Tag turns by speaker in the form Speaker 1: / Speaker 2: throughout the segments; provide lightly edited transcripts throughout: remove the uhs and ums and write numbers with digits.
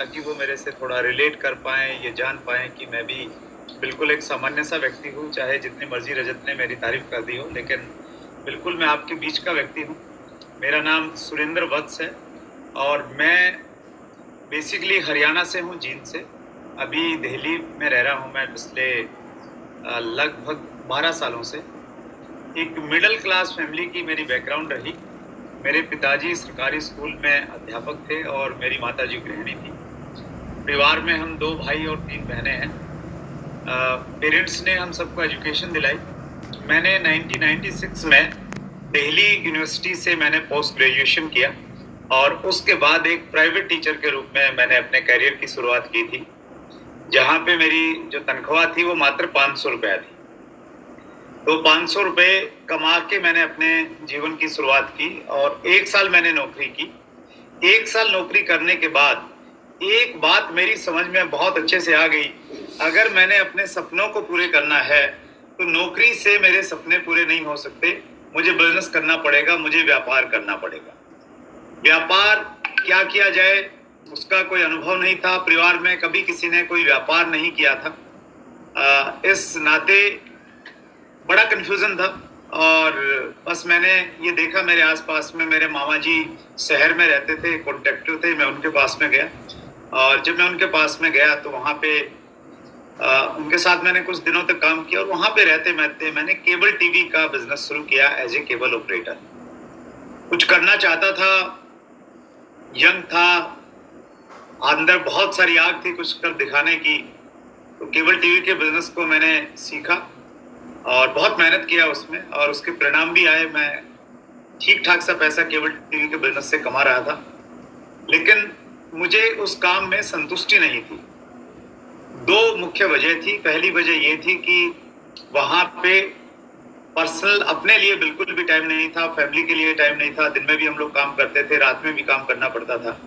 Speaker 1: ताकि वो मेरे से थोड़ा रिलेट कर पाएँ, ये जान पाएँ कि मैं भी बिल्कुल एक सामान्य सा व्यक्ति हूँ, चाहे जितनी मर्ज़ी रजत ने मेरी तारीफ़ कर दी हो, लेकिन बिल्कुल मैं आपके बीच का व्यक्ति हूँ। मेरा नाम सुरेंद्र वत्स है और मैं बेसिकली हरियाणा से हूँ, जींद से। अभी दिल्ली में रह रहा हूँ मैं पिछले लगभग 12 सालों से। एक मिडल क्लास फैमिली की मेरी बैकग्राउंड रही। मेरे पिताजी सरकारी स्कूल में अध्यापक थे और मेरी माताजी गृहिणी थी। परिवार में हम 2 भाई और 3 बहनें हैं। पेरेंट्स ने हम सबको एजुकेशन दिलाई। मैंने 1996 में दिल्ली यूनिवर्सिटी से मैंने पोस्ट ग्रेजुएशन किया और उसके बाद एक प्राइवेट टीचर के रूप में मैंने अपने करियर की शुरुआत की थी, जहाँ पे मेरी जो तनख्वाह थी वो मात्र 500 रुपया थी। तो 500 रुपये कमा के मैंने अपने जीवन की शुरुआत की और 1 साल मैंने नौकरी की। 1 साल नौकरी करने के बाद एक बात मेरी समझ में बहुत अच्छे से आ गई, अगर मैंने अपने सपनों को पूरे करना है, तो नौकरी से मेरे सपने पूरे नहीं हो सकते। मुझे बिज़नेस करना पड़ेगा, मुझे व्यापार करना पड़ेगा। व्यापार क्या किया जाए, उसका कोई अनुभव नहीं था। परिवार में कभी किसी ने कोई व्यापार नहीं किया था। इस नाते बड़ा कन्फ्यूज़न था और बस मैंने ये देखा मेरे आस-पास में मेरे मामा जी शहर में रहते थे, कॉन्ट्रैक्टर थे, मैं उनके पास में गया और जब मैं उनके पास में गया तो वहाँ पे उनके साथ मैंने कुछ दिनों तक काम किया और वहाँ पे रहते मैंने केबल टीवी का बिज़नेस शुरू किया एज़ ए केबल ऑपरेटर। कुछ करना चाहता था, यंग था, अंदर बहुत सारी आग थी कुछ कर दिखाने की। तो केबल टीवी के बिज़नेस को मैंने सीखा और बहुत मेहनत किया उसमें और उसके परिणाम भी आए। मैं ठीक-ठाक सा पैसा केबल टीवी के बिज़नेस से कमा रहा था, लेकिन मुझे उस काम में संतुष्टि नहीं थी। 2 मुख्य वजह थी। पहली वजह ये थी कि वहाँ पे पर्सनल अपने लिए बिल्कुल भी टाइम नहीं था, फैमिली के लिए टाइम नहीं था। दिन में भी हम लोग काम करते थे, रात में भी काम करना पड़ता था।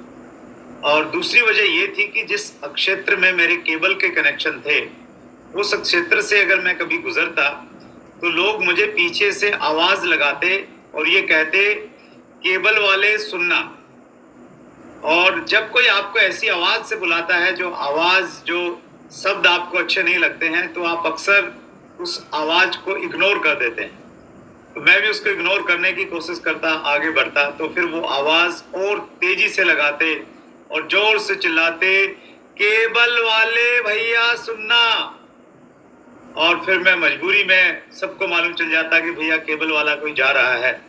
Speaker 1: और दूसरी वजह ये थी कि जिस क्षेत्र में मेरे केबल के कनेक्शन थे, उस क्षेत्र से अगर मैं कभी गुजरता तो लोग मुझे पीछे से आवाज लगाते और ये कहते, केबल वाले सुनना। और जब कोई आपको ऐसी आवाज से बुलाता है, जो शब्द आपको अच्छे नहीं लगते हैं, तो आप अक्सर उस आवाज को इग्नोर कर देते हैं। तो मैं भी उसको इग्नोर करने की कोशिश करता, आगे बढ़ता, तो फिर वो आवाज और तेजी से लगाते और जोर से चिल्लाते, केबल वाले भैया सुनना। और फिर मैं मजबूरी में, सबको मालूम चल जाता कि भैया केबल वाला कोई जा रहा है,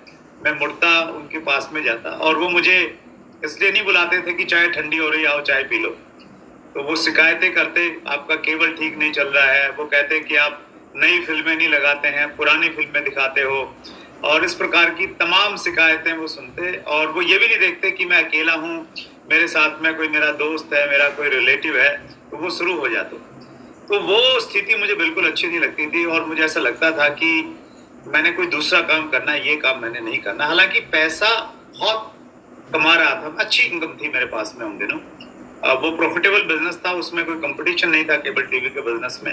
Speaker 1: मैं मुड़ता उनके पास में जाता और वो मुझे इसलिए नहीं बुलाते थे कि चाय ठंडी हो रही, आओ चाय पी लो। तो वो शिकायतें करते, आपका केबल ठीक नहीं चल रहा है। वो कहते कि आप नई फिल्में नहीं लगाते हैं, पुरानी फिल्में दिखाते हो, और इस प्रकार की तमाम शिकायतें वो सुनते और वो ये भी नहीं देखते कि मैं अकेला हूँ, मेरे साथ में कोई मेरा दोस्त है, मेरा कोई रिलेटिव है। तो वो शुरू हो जाते। तो वो स्थिति मुझे बिल्कुल अच्छी नहीं लगती थी और मुझे ऐसा लगता था कि मैंने कोई दूसरा काम करना है, ये काम मैंने नहीं करना। हालांकि पैसा बहुत कमा रहा था, अच्छी इनकम थी मेरे पास में उन दिनों। वो प्रॉफिटेबल बिजनेस था, उसमें कोई कंपटीशन नहीं था केबल टीवी के बिजनेस में।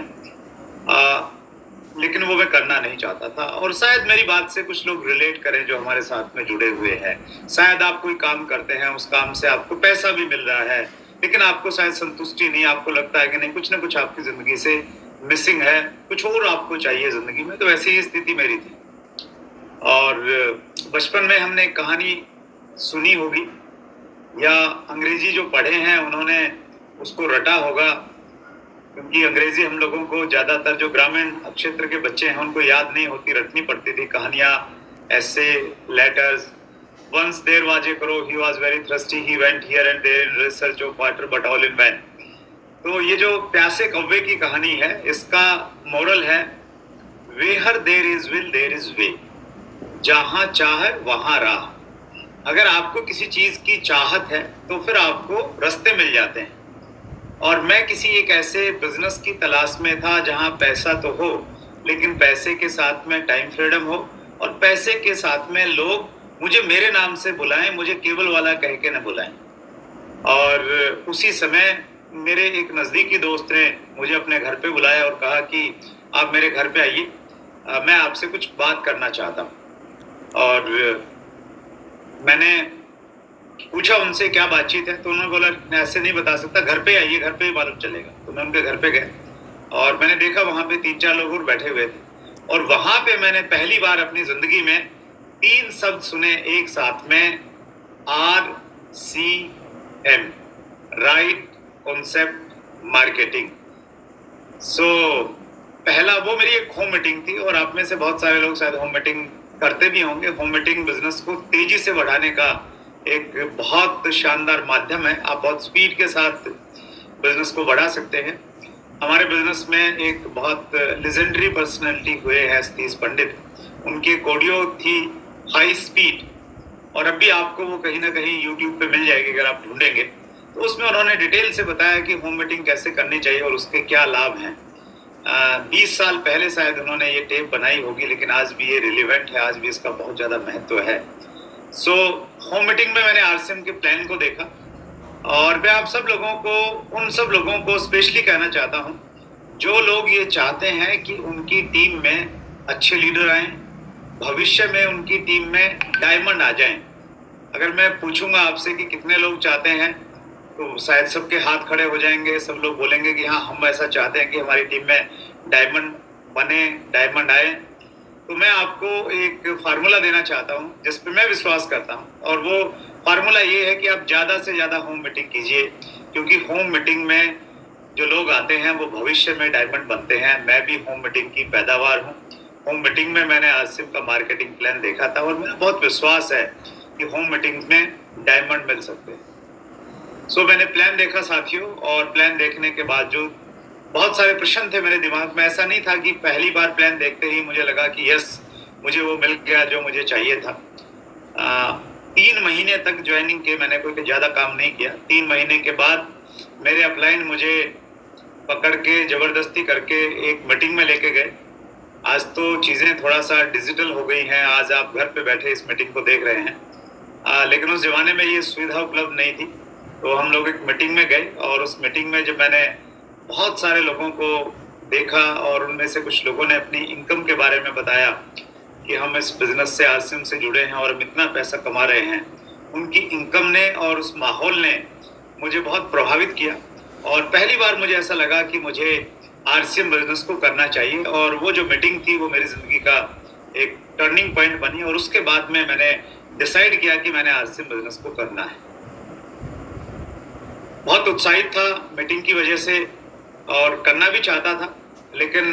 Speaker 1: लेकिन वो मैं करना नहीं चाहता था और शायद मेरी बात से कुछ लोग रिलेट करें जो हमारे साथ में जुड़े हुए हैं। शायद आप कोई काम करते हैं, उस काम से आपको पैसा भी मिल रहा है, लेकिन आपको शायद संतुष्टि नहीं, आपको लगता है कि नहीं, कुछ ना कुछ आपकी जिंदगी से मिसिंग है, कुछ और आपको चाहिए जिंदगी में। तो ऐसी ही स्थिति मेरी थी। और बचपन में हमने एक कहानी सुनी होगी या अंग्रेजी जो पढ़े हैं उन्होंने उसको रटा होगा, क्योंकि अंग्रेजी हम लोगों को ज्यादातर जो ग्रामीण क्षेत्र के बच्चे हैं उनको याद नहीं होती, रटनी पड़ती थी कहानियां, ऐसे, letters. Once there was a crow, he was very thirsty, he went here and there in research of water but all in vain। तो ये जो प्यासे कौवे की कहानी है, इसका मोरल है, where there is will there is way, जहां चाह वहां राह। अगर आपको किसी चीज की चाहत है तो फिर आपको रास्ते मिल जाते हैं। और मैं किसी एक ऐसे बिजनेस की तलाश में था जहां पैसा तो हो, लेकिन पैसे के साथ में टाइम फ्रीडम हो और पैसे के साथ में लोग मुझे मेरे नाम से बुलाएं, मुझे केबल वाला कह के न बुलाएं। और उसी समय मेरे एक नज़दीकी दोस्त ने मुझे अपने घर पे बुलाया और कहा कि आप मेरे घर पे आइए, मैं आपसे कुछ बात करना चाहता हूँ। और मैंने पूछा उनसे क्या बातचीत है, तो उन्होंने बोला मैं ऐसे नहीं बता सकता, घर पे आइए, घर पे ही मालूम चलेगा। तो मैं उनके घर पे गए और मैंने देखा वहां पे 3-4 लोग और बैठे हुए थे, और वहां पे मैंने पहली बार अपनी जिंदगी में 3 शब्द सुने एक साथ में, RCM, राइट कॉन्सेप्ट मार्केटिंग। सो पहला वो मेरी एक होम मीटिंग थी, और आप में से बहुत सारे लोग शायद होम मीटिंग करते भी होंगे। होम मीटिंग बिजनेस को तेजी से बढ़ाने का एक बहुत शानदार माध्यम है। आप बहुत स्पीड के साथ बिजनेस को बढ़ा सकते हैं। हमारे बिजनेस में एक बहुत लेजेंडरी पर्सनैलिटी हुए हैं सतीश पंडित, उनकी एक ऑडियो थी हाई स्पीड, और अब भी आपको वो कहीं ना कहीं यूट्यूब पे मिल जाएगी अगर आप ढूंढेंगे। तो उसमें उन्होंने डिटेल से बताया कि होम मीटिंग कैसे करनी चाहिए और उसके क्या लाभ हैं। 20 साल पहले शायद उन्होंने ये टेप बनाई होगी, लेकिन आज भी ये रिलेवेंट है, आज भी इसका बहुत ज़्यादा महत्व है। सो होम मीटिंग में मैंने आरसीएम के प्लान को देखा, और मैं आप सब लोगों को, उन सब लोगों को स्पेशली कहना चाहता हूँ जो लोग ये चाहते हैं कि उनकी टीम में अच्छे लीडर आए, भविष्य में उनकी टीम में डायमंड आ जाएं। अगर मैं पूछूंगा आपसे कि कितने लोग चाहते हैं, तो शायद सबके हाथ खड़े हो जाएंगे, सब लोग बोलेंगे कि हाँ हम ऐसा चाहते हैं कि हमारी टीम में डायमंड बने, डायमंड आए। तो मैं आपको एक फार्मूला देना चाहता हूँ जिस पे मैं विश्वास करता हूँ, और वो फार्मूला ये है कि आप ज़्यादा से ज़्यादा होम मीटिंग कीजिए, क्योंकि होम मीटिंग में जो लोग आते हैं वो भविष्य में डायमंड बनते हैं। मैं भी होम मीटिंग की पैदावार हूँ। होम मीटिंग में मैंने आसिफ का मार्केटिंग प्लान देखा था, और मेरा बहुत विश्वास है कि होम मीटिंग में डायमंड मिल सकते हैं। सो मैंने प्लान देखा साथियों, और प्लान देखने के बाद जो बहुत सारे प्रश्न थे मेरे दिमाग में, ऐसा नहीं था कि पहली बार प्लान देखते ही मुझे लगा कि यस मुझे वो मिल गया जो मुझे चाहिए था। 3 महीने तक ज्वाइनिंग के मैंने कोई ज़्यादा काम नहीं किया। 3 महीने के बाद मेरे अपलाइन मुझे पकड़ के ज़बरदस्ती करके एक मीटिंग में लेके गए। आज तो चीज़ें थोड़ा सा डिजिटल हो गई हैं, आज आप घर पे बैठे इस मीटिंग को देख रहे हैं, लेकिन उस ज़माने में ये सुविधा उपलब्ध नहीं थी। तो हम लोग एक मीटिंग में गए, और उस मीटिंग में जब मैंने बहुत सारे लोगों को देखा, और उनमें से कुछ लोगों ने अपनी इनकम के बारे में बताया कि हम इस बिज़नेस से, आरसीएम से जुड़े हैं और हम इतना पैसा कमा रहे हैं, उनकी इनकम ने और उस माहौल ने मुझे बहुत प्रभावित किया। और पहली बार मुझे ऐसा लगा कि मुझे आरसीएम बिजनेस को करना चाहिए, और वो जो मीटिंग थी वो मेरी ज़िंदगी का एक टर्निंग पॉइंट बनी। और उसके बाद में मैंने डिसाइड किया कि मैंने आरसीएम बिजनेस को करना है। बहुत उत्साहित था मीटिंग की वजह से, और करना भी चाहता था, लेकिन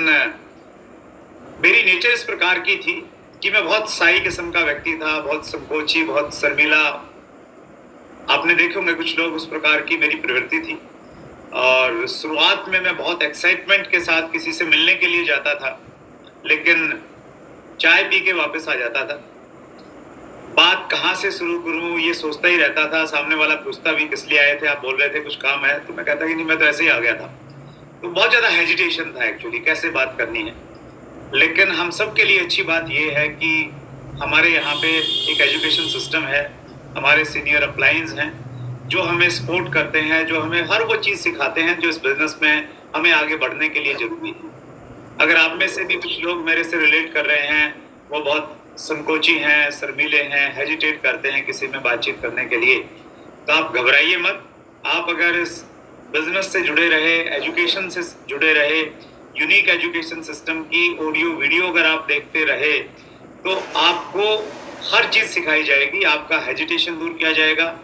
Speaker 1: मेरी नेचर इस प्रकार की थी कि मैं बहुत शाई किस्म का व्यक्ति था, बहुत संकोची, बहुत शर्मीला। आपने देखे होंगे कुछ लोग, उस प्रकार की मेरी प्रवृत्ति थी। और शुरुआत में मैं बहुत एक्साइटमेंट के साथ किसी से मिलने के लिए जाता था, लेकिन चाय पी के वापस आ जाता था। बात कहाँ से शुरू करूँ ये सोचता ही रहता था। सामने वाला पूछता भी किस लिए आए थे, आप बोल रहे थे कुछ काम है, तो मैं कहता कि नहीं मैं तो ऐसे ही आ गया था। तो बहुत ज़्यादा हेजिटेशन था एक्चुअली कैसे बात करनी है। लेकिन हम सब के लिए अच्छी बात ये है कि हमारे यहाँ पे एक एजुकेशन सिस्टम है, हमारे सीनियर अपलाइंस हैं जो हमें सपोर्ट करते हैं, जो हमें हर वो चीज़ सिखाते हैं जो इस बिज़नेस में हमें आगे बढ़ने के लिए ज़रूरी है। अगर आप में से भी कुछ लोग मेरे से रिलेट कर रहे हैं, वो बहुत संकोची हैं, शर्मीले हैं, हेजिटेट करते हैं किसी में बातचीत करने के लिए, तो आप घबराइए मत। आप अगर इस बिजनेस से जुड़े रहे, एजुकेशन से जुड़े रहे, यूनिक एजुकेशन सिस्टम की ऑडियो वीडियो अगर आप देखते रहे, तो आपको हर चीज़ सिखाई जाएगी, आपका हेजिटेशन दूर किया जाएगा।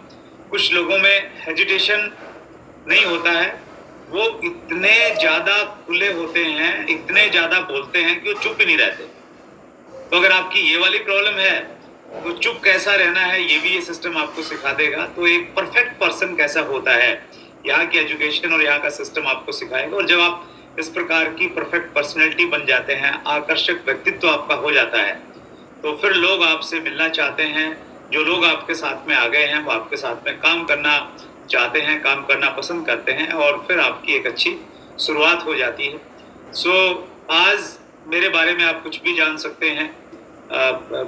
Speaker 1: कुछ लोगों में हेजिटेशन नहीं होता है, वो इतने ज़्यादा खुले होते हैं, इतने ज़्यादा बोलते हैं कि वो चुप ही नहीं रहते। तो अगर आपकी ये वाली प्रॉब्लम है, तो चुप कैसा रहना है ये भी ये सिस्टम आपको सिखा देगा। तो एक परफेक्ट पर्सन कैसा होता है, यहाँ की एजुकेशन और यहाँ का सिस्टम आपको सिखाएगा। और जब आप इस प्रकार की परफेक्ट पर्सनैलिटी बन जाते हैं, आकर्षक व्यक्तित्व आपका हो जाता है, तो फिर लोग आपसे मिलना चाहते हैं। जो लोग आपके साथ में आ गए हैं वो आपके साथ में काम करना चाहते हैं, काम करना पसंद करते हैं, और फिर आपकी एक अच्छी शुरुआत हो जाती है। आज मेरे बारे में आप कुछ भी जान सकते हैं,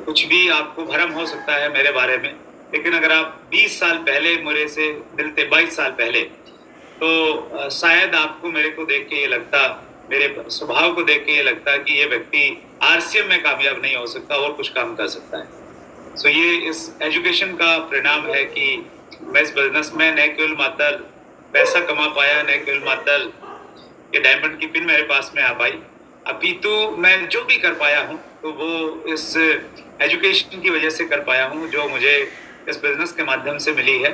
Speaker 1: कुछ भी आपको भ्रम हो सकता है मेरे बारे में, लेकिन अगर आप 20 साल पहले मेरे से मिलते, 22 साल पहले, तो शायद आपको मेरे को देख के ये लगता, मेरे स्वभाव को देख के ये लगता कि ये व्यक्ति आरसीएम में कामयाब नहीं हो सकता और कुछ काम कर सकता है। सो ये इस एजुकेशन का परिणाम है कि मैं इस बिजनेस में न केवल मात्र पैसा कमा पाया, न केवल मात्र ये डायमंड की पिन मेरे पास में आ पाई, अपितु मैं जो भी कर पाया हूँ तो वो इस एजुकेशन की वजह से कर पाया हूँ जो मुझे इस बिजनेस के माध्यम से मिली है।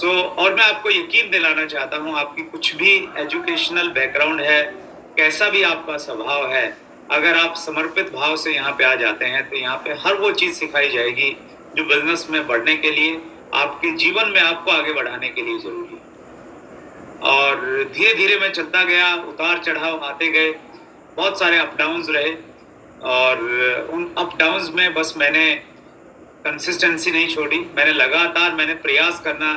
Speaker 1: और मैं आपको यकीन दिलाना चाहता हूँ, आपकी कुछ भी एजुकेशनल बैकग्राउंड है, कैसा भी आपका स्वभाव है, अगर आप समर्पित भाव से यहाँ पे आ जाते हैं तो यहाँ पे हर वो चीज़ सिखाई जाएगी जो बिजनेस में बढ़ने के लिए, आपके जीवन में आपको आगे बढ़ाने के लिए जरूरी है। और धीरे धीरे मैं चलता गया, उतार चढ़ाव आते गए, बहुत सारे अप डाउन्स रहे, और उन अप डाउन्स में बस मैंने कंसिस्टेंसी नहीं छोड़ी, मैंने प्रयास करना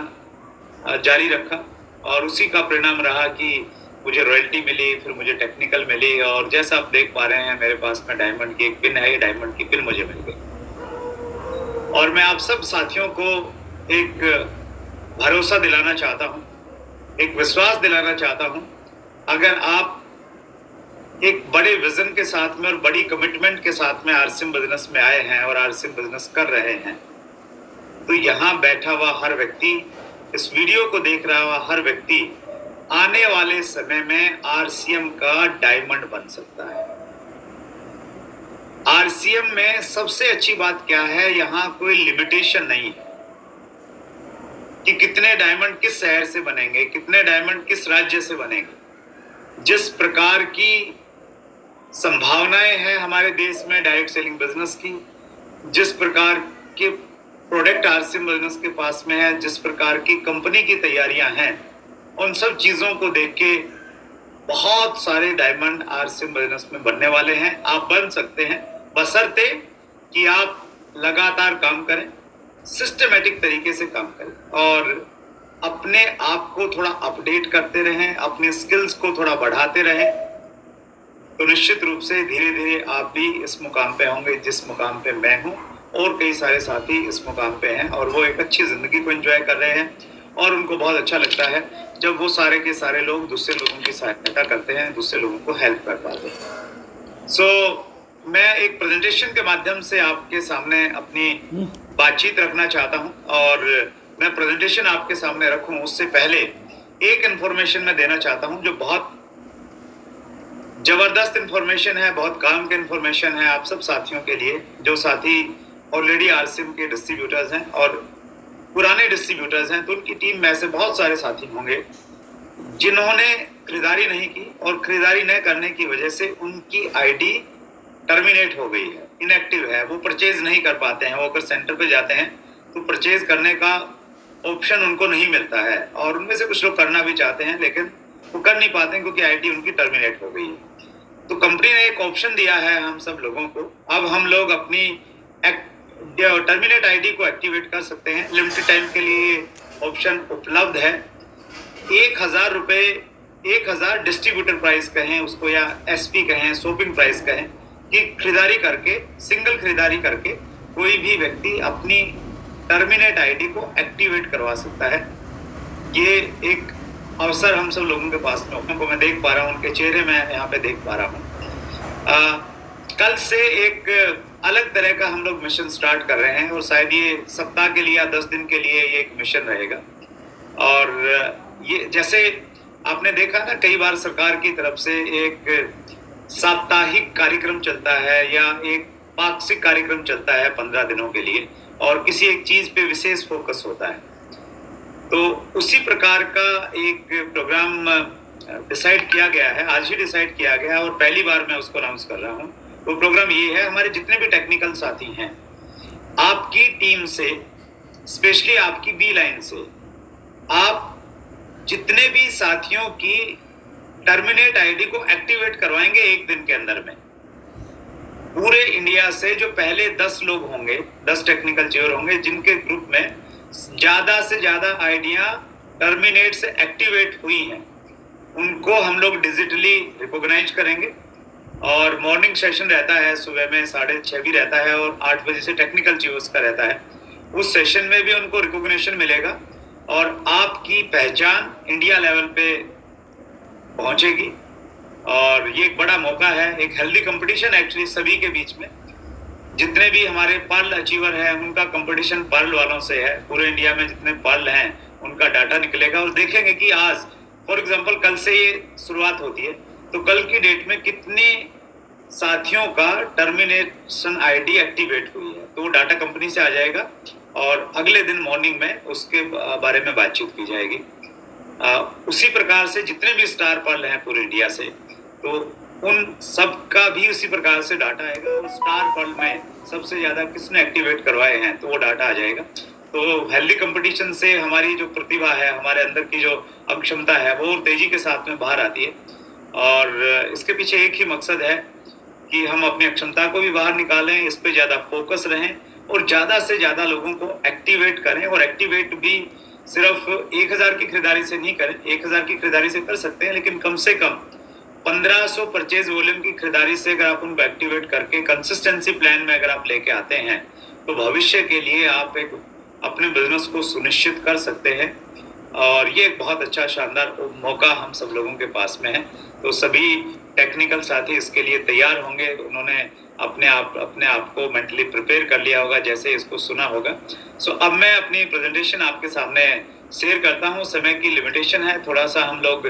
Speaker 1: जारी रखा, और उसी का परिणाम रहा कि मुझे रॉयल्टी मिली, फिर मुझे टेक्निकल मिली, और जैसा आप देख पा रहे हैं मेरे पास में डायमंड की एक पिन है, ये डायमंड की पिन मुझे मिल गई। और मैं आप सब साथियों को एक भरोसा दिलाना चाहता हूँ, एक विश्वास दिलाना चाहता हूँ, अगर आप एक बड़े विजन के साथ में और बड़ी कमिटमेंट के साथ में आरसीएम बिजनेस में आए हैं और आरसीएम बिजनेस कर रहे हैं, तो यहाँ बैठा हुआ हर व्यक्ति, इस वीडियो को देख रहा हुआ हर व्यक्ति आने वाले समय में आरसीएम का डायमंड बन सकता है। आरसीएम में सबसे अच्छी बात क्या है, यहाँ कोई लिमिटेशन नहीं है कि कितने डायमंड किस शहर से बनेंगे, कितने डायमंड किस राज्य से बनेंगे। जिस प्रकार की संभावनाएं हैं हमारे देश में डायरेक्ट सेलिंग बिजनेस की, जिस प्रकार के प्रोडक्ट आरसीएम बिजनेस के पास में है, जिस प्रकार की कंपनी की तैयारियां हैं, उन सब चीजों को देख के बहुत सारे डायमंड आरसीएम बिजनेस में बनने वाले हैं। आप बन सकते हैं, बशर्ते कि आप लगातार काम करें, सिस्टमेटिक तरीके से काम करें, और अपने आप को थोड़ा अपडेट करते रहें, अपने स्किल्स को थोड़ा बढ़ाते रहें, तो निश्चित रूप से धीरे धीरे आप भी इस मुकाम पे होंगे जिस मुकाम पे मैं हूँ, और कई सारे साथी इस मुकाम पे हैं, और वो एक अच्छी जिंदगी को एंजॉय कर रहे हैं, और उनको बहुत अच्छा लगता है जब वो सारे के सारे लोग दूसरे लोगों की सहायता करते हैं, दूसरे लोगों को हेल्प कर पाते हैं। मैं एक प्रेजेंटेशन के माध्यम से आपके सामने अपनी बातचीत रखना चाहता हूं, और मैं प्रेजेंटेशन आपके सामने रखूं उससे पहले एक इन्फॉर्मेशन मैं देना चाहता हूं जो बहुत जबरदस्त इन्फॉर्मेशन है, बहुत काम की इन्फॉर्मेशन है आप सब साथियों के लिए, जो साथी ऑलरेडी आरसीएम के डिस्ट्रीब्यूटर्स हैं और पुराने डिस्ट्रीब्यूटर्स हैं। तो उनकी टीम में से बहुत सारे साथी होंगे जिन्होंने खरीदारी नहीं की, और खरीदारी न करने की वजह से उनकी आईडी टर्मिनेट हो गई है, इनएक्टिव है, वो परचेज नहीं कर पाते हैं। वो अगर सेंटर पे जाते हैं तो परचेज करने का ऑप्शन उनको नहीं मिलता है, और उनमें से कुछ लोग करना भी चाहते हैं लेकिन वो कर नहीं पाते हैं क्योंकि आईडी उनकी टर्मिनेट हो गई है। तो कंपनी ने एक ऑप्शन दिया है हम सब लोगों को, अब हम लोग अपनी टर्मिनेट आईडी को एक्टिवेट कर सकते हैं। लिमिटेड टाइम के लिए ऑप्शन उपलब्ध है। 1000 रुपये, 1000 डिस्ट्रीब्यूटर प्राइस कहें उसको, या एसपी कहें, शॉपिंग प्राइस कहें, कि खरीदारी करके, सिंगल खरीदारी करके कोई भी व्यक्ति अपनी टर्मिनेट आईडी को एक्टिवेट करवा सकता है। ये एक अवसर हम सब लोगों के पास में, उनको मैं देख पा रहा हूँ, उनके चेहरे में यहाँ पे देख पा रहा हूँ। कल से एक अलग तरह का हम लोग मिशन स्टार्ट कर रहे हैं, और शायद ये सप्ताह के लिए या 10 दिन के लिए ये एक मिशन रहेगा। और ये जैसे आपने देखा ना, कई बार सरकार की तरफ से एक साप्ताहिक कार्यक्रम चलता है या एक पाक्षिक कार्यक्रम चलता है 15 दिनों के लिए, और किसी एक चीज पे विशेष फोकस होता है। तो उसी प्रकार का एक प्रोग्राम डिसाइड किया गया है, आज ही डिसाइड किया गया है, और पहली बार मैं उसको अनाउंस कर रहा हूँ। वो प्रोग्राम ये है, हमारे जितने भी टेक्निकल साथी हैं, आपकी टीम से, स्पेशली आपकी बी लाइन से, आप जितने भी साथियों की टर्मिनेट आईडी को एक्टिवेट करवाएंगे एक दिन के अंदर में, पूरे इंडिया से जो पहले 10 लोग होंगे, 10 टेक्निकल चेयर होंगे जिनके ग्रुप में ज्यादा से ज्यादा आईडियां टर्मिनेट से एक्टिवेट हुई हैं, उनको हम लोग डिजिटली रिकॉग्नाइज करेंगे। और मॉर्निंग सेशन रहता है, सुबह में 6:30 भी रहता है, और 8 बजे से टेक्निकल चीज का रहता है। उस सेशन में भी उनको रिकॉग्निशन मिलेगा, और आपकी पहचान इंडिया लेवल पे पहुंचेगी। और ये एक बड़ा मौका है, एक हेल्दी कंपटीशन एक्चुअली सभी के बीच में। जितने भी हमारे पर्ल अचीवर हैं उनका कंपटीशन पर्ल वालों से है। पूरे इंडिया में जितने पर्ल हैं उनका डाटा निकलेगा और देखेंगे कि आज फॉर एग्जांपल कल से ये शुरुआत होती है, तो कल की डेट में कितने साथियों का टर्मिनेशन आईडी एक्टिवेट हुई है, तो वो डाटा कंपनी से आ जाएगा और अगले दिन मॉर्निंग में उसके बारे में बातचीत की जाएगी। उसी प्रकार से जितने भी स्टार पर्ल हैं पूरे इंडिया से, तो उन सब का भी उसी प्रकार से डाटा आएगा और स्टार पर्ल में सबसे ज्यादा किसने एक्टिवेट करवाए हैं तो वो डाटा आ जाएगा। तो हेल्दी कंपटीशन से हमारी जो प्रतिभा है, हमारे अंदर की जो अक्षमता है, वो तेजी के साथ में बाहर आती है। और इसके पीछे एक ही मकसद है कि हम अपनी अक्षमता को भी बाहर निकालें, इस पे ज्यादा फोकस रहें और ज्यादा से ज्यादा लोगों को एक्टिवेट करें। और एक्टिवेट भी सिर्फ 1000 की खरीदारी से नहीं करें, 1000 की खरीदारी से कर सकते हैं, लेकिन कम से कम 1500 परचेज वॉल्यूम की खरीदारी से अगर आप उनको एक्टिवेट करके कंसिस्टेंसी प्लान में अगर आप लेके आते हैं, तो भविष्य के लिए आप एक अपने बिजनेस को सुनिश्चित कर सकते हैं। और ये एक बहुत अच्छा शानदार मौका हम सब लोगों के पास में है। तो सभी टेक्निकल साथी इसके लिए तैयार होंगे, उन्होंने अपने आप को मेंटली प्रिपेयर कर लिया होगा जैसे इसको सुना होगा। सो अब मैं अपनी प्रेजेंटेशन आपके सामने शेयर करता हूँ। समय की लिमिटेशन है, थोड़ा सा हम लोग